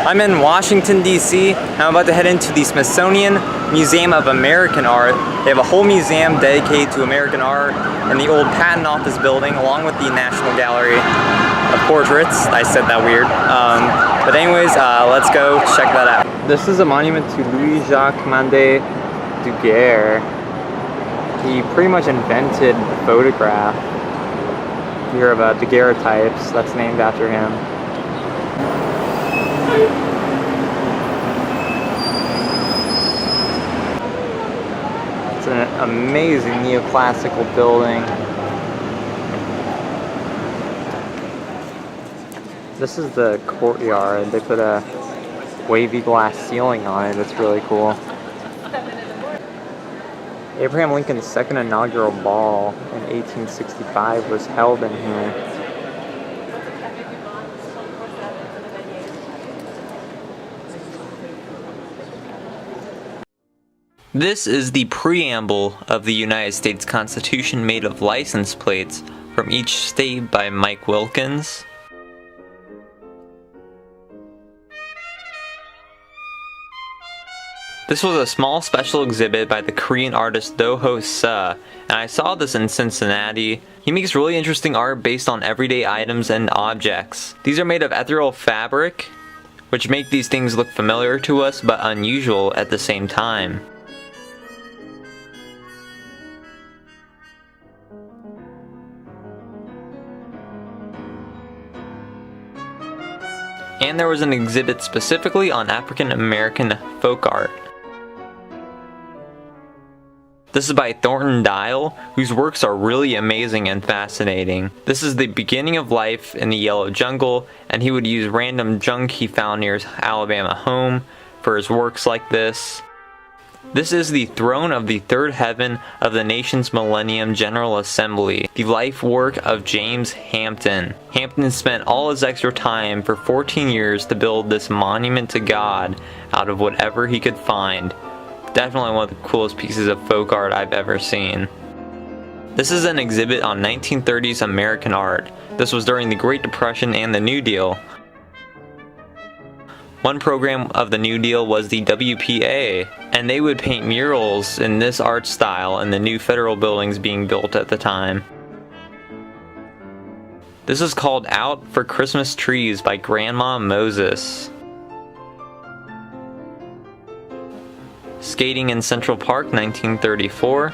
I'm in Washington, D.C. I'm about to head into the Smithsonian Museum of American Art. They have a whole museum dedicated to American art in the old Patent Office building, along with the National Gallery of Portraits. I said that weird. But anyways, let's go check that out. This is a monument to Louis-Jacques Mandé Daguerre. He pretty much invented the photograph. You hear about daguerreotypes, that's named after him. It's an amazing neoclassical building. This is the courtyard. They put a wavy glass ceiling on it. It's really cool. Abraham Lincoln's second inaugural ball in 1865 was held in here. This is the preamble of the United States Constitution, made of license plates from each state by Mike Wilkins. This was a small special exhibit by the Korean artist Do-Ho Seo, and I saw this in Cincinnati. He makes really interesting art based on everyday items and objects. These are made of ethereal fabric, which make these things look familiar to us but unusual at the same time. And there was an exhibit specifically on African American folk art. This is by Thornton Dial, whose works are really amazing and fascinating. This is the beginning of life in the Yellow Jungle, and he would use random junk he found near his Alabama home for his works like this. This is the throne of the third heaven of the nation's Millennium General Assembly, the life work of James Hampton. Hampton spent all his extra time for 14 years to build this monument to God out of whatever he could find. Definitely one of the coolest pieces of folk art I've ever seen. This is an exhibit on 1930s American art. This was during the Great Depression and the New Deal. One program of the New Deal was the WPA, and they would paint murals in this art style in the new federal buildings being built at the time. This is called Out for Christmas Trees by Grandma Moses. Skating in Central Park, 1934.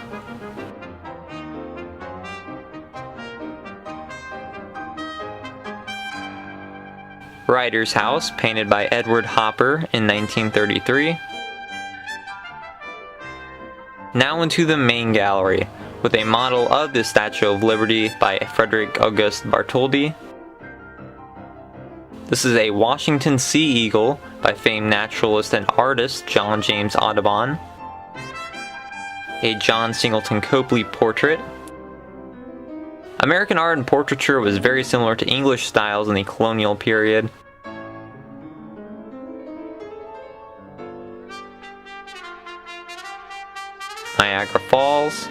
Writer's House, painted by Edward Hopper in 1933. Now into the main gallery, with a model of the Statue of Liberty by Frederic Auguste Bartholdi. This is a Washington Sea Eagle by famed naturalist and artist John James Audubon. A John Singleton Copley portrait. American art and portraiture was very similar to English styles in the colonial period. Niagara Falls.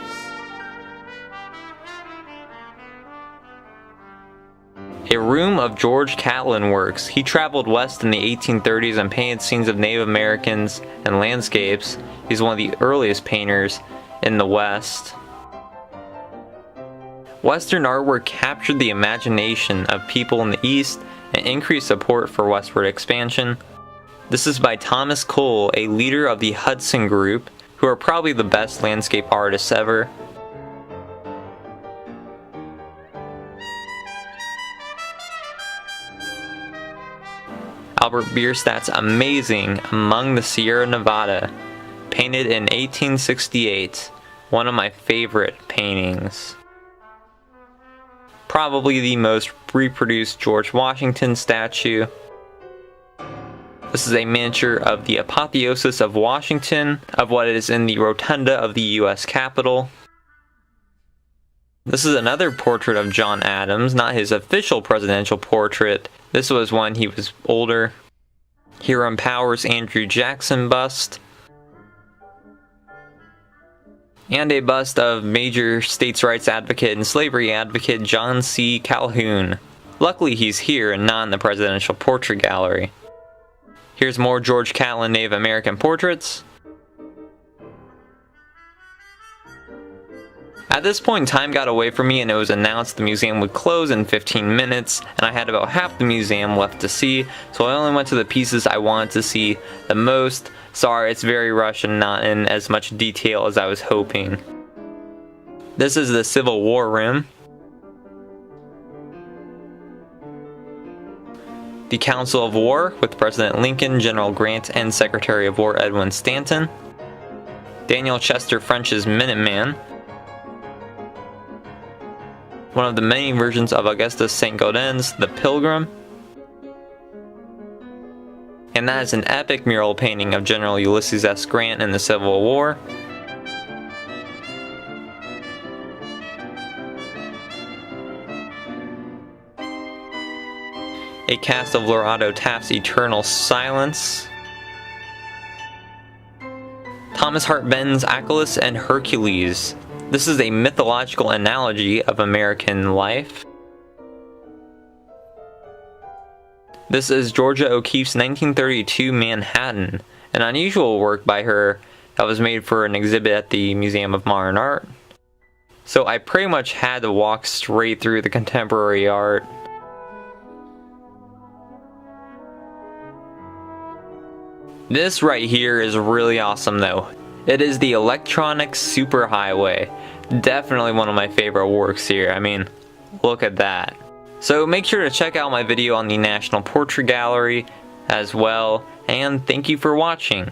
A room of George Catlin works. He traveled west in the 1830s and painted scenes of Native Americans and landscapes. He's one of the earliest painters in the West. Western artwork captured the imagination of people in the East and increased support for westward expansion. This is by Thomas Cole, a leader of the Hudson Group, who are probably the best landscape artists ever. Albert Bierstadt's amazing Among the Sierra Nevada, painted in 1868, one of my favorite paintings. Probably the most reproduced George Washington statue. This is a miniature of the apotheosis of Washington, of what is in the rotunda of the US Capitol. This is another portrait of John Adams, not his official presidential portrait. This was when he was older. Hiram Powers Andrew Jackson bust. And a bust of major states' rights advocate and slavery advocate John C. Calhoun. Luckily he's here and not in the presidential portrait gallery. Here's more George Catlin Native American portraits. At this point, time got away from me and it was announced the museum would close in 15 minutes, and I had about half the museum left to see, so I only went to the pieces I wanted to see the most. Sorry, it's very rushed and not in as much detail as I was hoping. This is the Civil War room. The Council of War with President Lincoln, General Grant, and Secretary of War Edwin Stanton. Daniel Chester French's Minuteman. One of the many versions of Auguste Saint-Gaudens' The Pilgrim. And that is an epic mural painting of General Ulysses S. Grant in the Civil War. A cast of Lorado Taft's Eternal Silence. Thomas Hart Benton's Achilles and Hercules. This is a mythological analogy of American life. This is Georgia O'Keeffe's 1932 Manhattan, an unusual work by her that was made for an exhibit at the Museum of Modern Art. So I pretty much had to walk straight through the contemporary art. This right here is really awesome though. It is the electronic Superhighway. Definitely one of my favorite works here. I mean, look at that. So make sure to check out my video on the National Portrait Gallery as well, and thank you for watching.